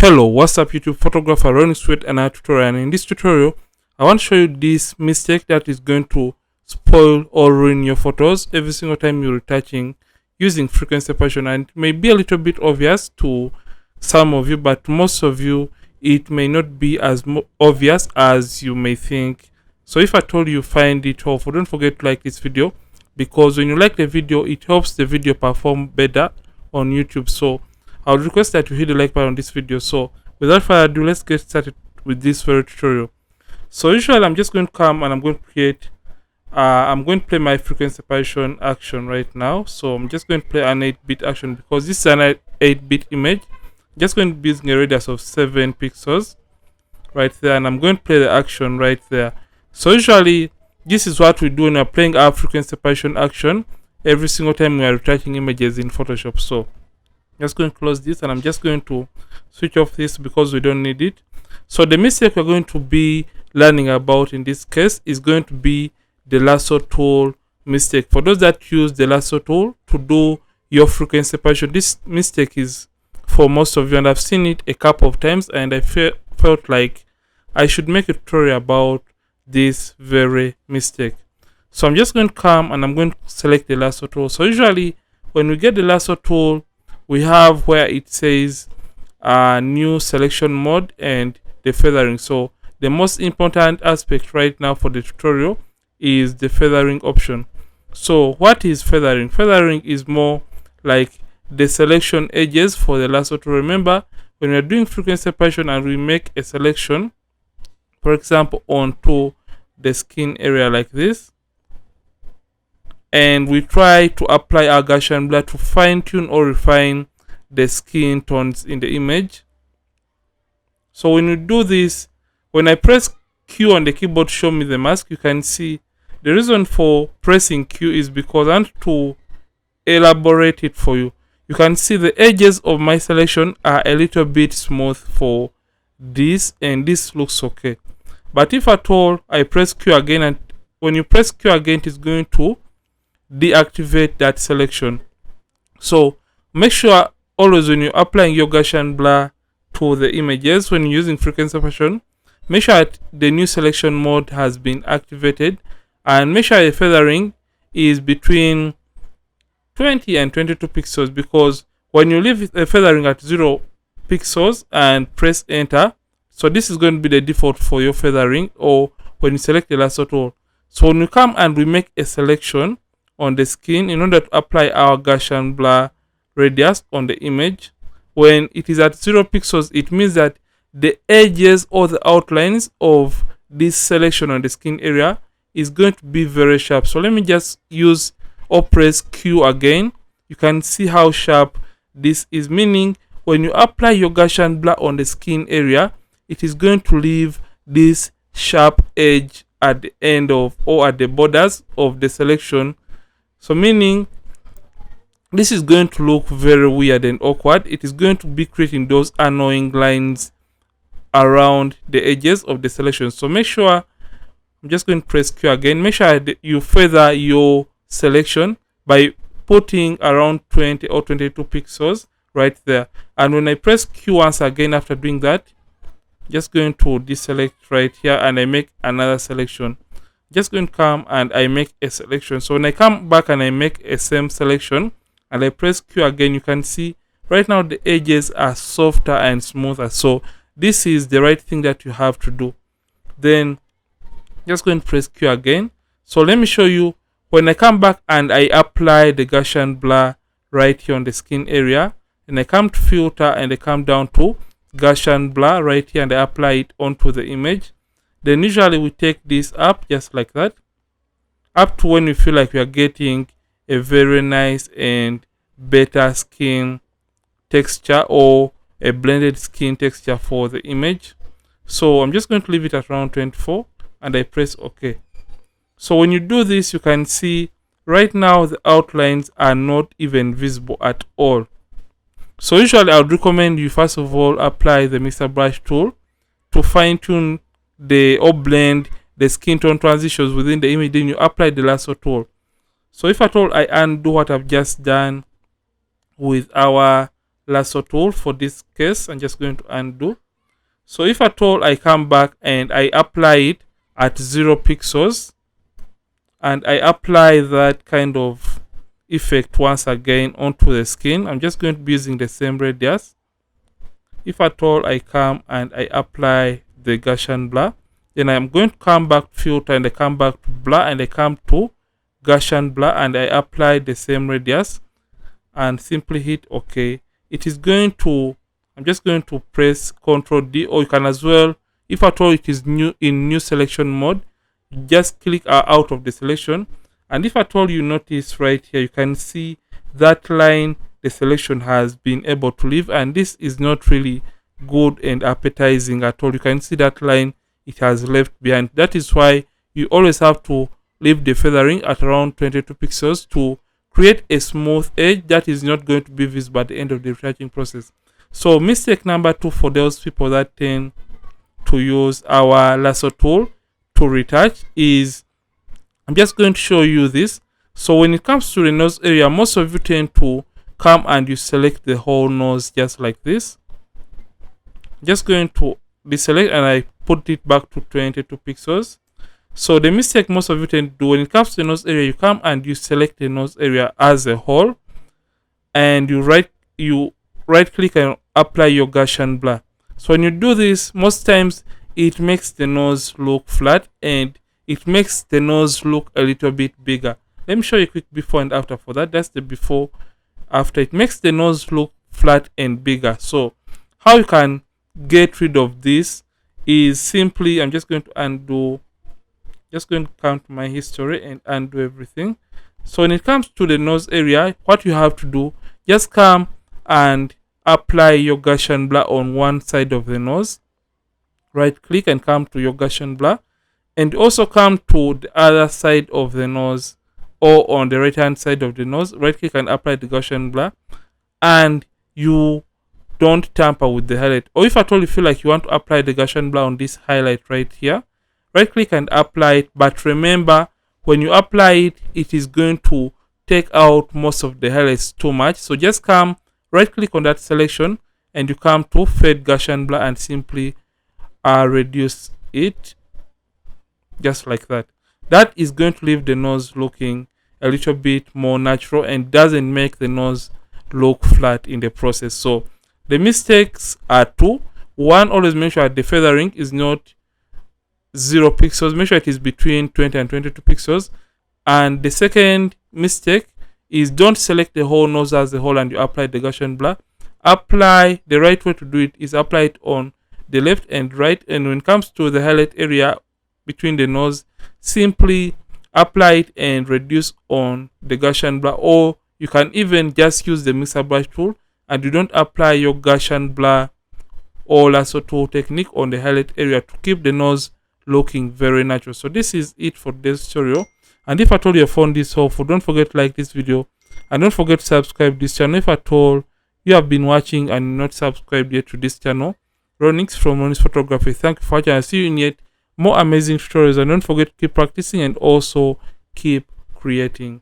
Hello, what's up YouTube photographer Ronnixphotography and another tutorial, and in this tutorial I want to show you this mistake that is going to spoil or ruin your photos every single time you're retouching using frequency separation. And it may be a little bit obvious to some of you, but most of you it may not be as obvious as you may think. So if I told you find it helpful, don't forget to like this video, because when you like the video it helps the video perform better on YouTube. So I would request that you hit the like button on this video. So without further ado, let's get started with this very tutorial. So usually I'm just going to come and I'm going to create I'm going to play my frequency separation action right now. So I'm just going to play an 8-bit action because this is an 8-bit image. I'm just going to be using a radius of 7 pixels right there, and I'm going to play the action right there. So usually this is what we do when we're playing our frequency separation action every single time we are retouching images in Photoshop. So I'm just going to close this and I'm just going to switch off this because we don't need it. So the mistake we're going to be learning about in this case is going to be the lasso tool mistake. For those that use the lasso tool to do your frequency separation, this mistake is for most of you, and I've seen it a couple of times, and I felt like I should make a tutorial about this very mistake. So I'm just going to come and I'm going to select the lasso tool. So usually when we get the lasso tool, we have where it says new selection mode and the feathering. So the most important aspect right now for the tutorial is the feathering option. So what is feathering? Feathering is more like the selection edges for the lasso tool. Remember, when we're doing frequency separation and we make a selection, for example onto the skin area like this, and we try to apply our Gaussian blur to fine-tune or refine the skin tones in the image. So when you do this, when I press Q on the keyboard to show me the mask, you can see the reason for pressing Q is because I want to elaborate it for you. You can see the edges of my selection are a little bit smooth for this, and this looks okay. But if at all I press Q again, and when you press Q again, it is going to deactivate that selection. So make sure always when you're applying your Gaussian blur to the images, when you're using frequency separation, make sure that the new selection mode has been activated, and make sure the feathering is between 20 and 22 pixels, because when you leave the feathering at 0 pixels and press enter, so this is going to be the default for your feathering, or when you select the lasso tool. So when you come and we make a selection on the skin in order to apply our Gaussian blur radius on the image, when it is at 0 pixels, it means that the edges or the outlines of this selection on the skin area is going to be very sharp. So let me just use or press Q again. You can see how sharp this is, meaning when you apply your Gaussian blur on the skin area, it is going to leave this sharp edge at the end of, or at the borders of the selection. So meaning this is going to look very weird and awkward. It is going to be creating those annoying lines around the edges of the selection. So make sure, I'm just going to press Q again, make sure that you feather your selection by putting around 20 or 22 pixels right there. And when I press Q once again after doing that, just going to deselect right here and I make another selection. Just going to come and I make a selection. So when I come back and I make a same selection and I press Q again, you can see right now the edges are softer and smoother. So this is the right thing that you have to do. Then just going to press Q again. So let me show you when I come back and I apply the Gaussian blur right here on the skin area, and I come to filter and I come down to Gaussian blur right here and I apply it onto the image. Then usually we take this up just like that, up to when we feel like we are getting a very nice and better skin texture, or a blended skin texture for the image. So I'm just going to leave it at around 24 and I press OK. So when you do this, you can see right now the outlines are not even visible at all. So usually I would recommend you first of all apply the mixer brush tool to fine tune or blend the skin tone transitions within the image. Then you apply the lasso tool. So if at all I undo what I've just done with our lasso tool for this case. I'm just going to undo. So if at all I come back and I apply it at 0 pixels, and I apply that kind of effect once again onto the skin, I'm just going to be using the same radius. If at all I come and I apply the Gaussian blur, then I'm going to come back to filter, and I come back to blur, and I come to Gaussian blur, and I apply the same radius and simply hit OK. It is going to, I'm just going to press Ctrl D, or you can as well, if at all it is new in new selection mode, just click out of the selection, and if at all you notice right here, you can see that line the selection has been able to leave, and this is not really good and appetizing at all. You can see that line it has left behind. That is why you always have to leave the feathering at around 22 pixels to create a smooth edge that is not going to be visible at the end of the retouching process. So mistake number 2 for those people that tend to use our lasso tool to retouch is, I'm just going to show you this. So when it comes to the nose area, most of you tend to come and you select the whole nose just like this. Just going to deselect, and I put it back to 22 pixels. So the mistake most of you tend to do when it comes to the nose area, you come and you select the nose area as a whole, and you right click and apply your Gaussian blur. So when you do this, most times it makes the nose look flat, and it makes the nose look a little bit bigger. Let me show you a quick before and after for that. That's the before after. It makes the nose look flat and bigger. So how you can get rid of this is simply, I'm just going to undo, just going to come to my history and undo everything. So when it comes to the nose area, what you have to do, just come and apply your Gaussian blur on one side of the nose. Right click and come to your Gaussian blur, and also come to the other side of the nose, or on the right hand side of the nose. Right click and apply the Gaussian blur, and you don't tamper with the highlight. Or if at all you feel like you want to apply the Gaussian blur on this highlight right here, right click and apply it. But remember, when you apply it, it is going to take out most of the highlights too much. So just come, right click on that selection, and you come to fade Gaussian blur and simply reduce it just like that. That is going to leave the nose looking a little bit more natural and doesn't make the nose look flat in the process. So the mistakes are 2. 1, always make sure the feathering is not 0 pixels. Make sure it is between 20 and 22 pixels. And the second mistake is don't select the whole nose as a whole and you apply the Gaussian blur. Apply, the right way to do it is apply it on the left and right, and when it comes to the highlight area between the nose, simply apply it and reduce on the Gaussian blur, or you can even just use the mixer brush tool and you don't apply your Gaussian blur or lasso tool technique on the highlight area to keep the nose looking very natural. So this is it for this tutorial, and if at all you found this helpful, don't forget to like this video and don't forget to subscribe this channel. If at all you have been watching and not subscribed yet to this channel, Ronnix from ronnixphotography. Thank you for watching. I'll see you in yet more amazing tutorials, and don't forget to keep practicing and also keep creating.